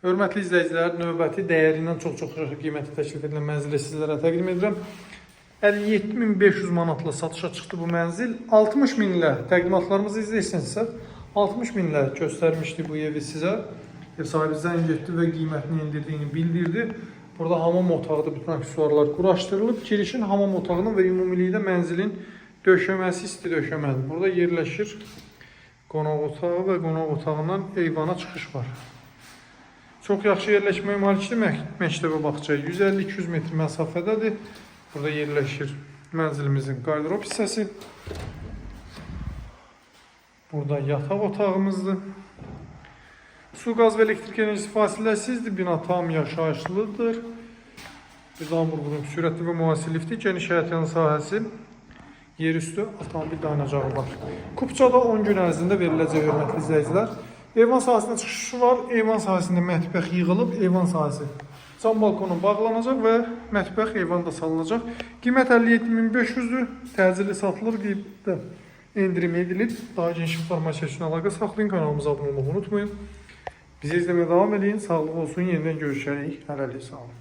Hörmətli izləyicilər, növbəti dəyərindən çox qiymətli təklif edilən mənzili sizlərə təqdim edirəm. 57.500 manatla satışa çıxdı bu mənzil. 60.000 ilə təqdimatlarımızı izləyirsinizsə, 60.000 ilə göstərmişdi bu evi sizə. Ev sahibi zəng etdi və qiymətini endirdiyini bildirdi. Burada hamam otağıda bütün aksesuarlar quraşdırılıb. Girişin hamam otağının və ümumilikdə mənzilin döşəməsi isti döşəmədir. Burada yerləşir qonaq otağı və qonaq otağından eyvana çıxış var. Çox yaxşı yerləşməyə malikdir məktəbə bağça. 150-200 metr məsafədədir. Burada yerləşir mənzilimizin qardirob hissəsi. Burada yataq otağımızdır. Su, qaz və elektrik enerjisi fasiləsizdir. Bina tam yaşayışlıdır. Zamburğunun sürətli və müasir lifti, geniş həyət yanı sahəsi, yerüstü avtomobil dayanacağı var. Kupçada 10 gün ərzində veriləcək hörmətli izləyicilər. Eyvan sahəsində çıxışı var. Eyvan sahəsində mətbəx yığılıb. Eyvan sahəsi cam balkonu bağlanacaq və mətbəx eyvan da salınacaq. Qiymət 57.500-dür. Təcili satılır, qiymətdə endirim edilib. Daha geniş informasiya üçün əlaqə saxlayın. Kanalımıza abunə olmağı unutmayın. Bizi izləməyə davam edin. Sağlıq olsun. Yenidən görüşərik. Hələlik sağ olun.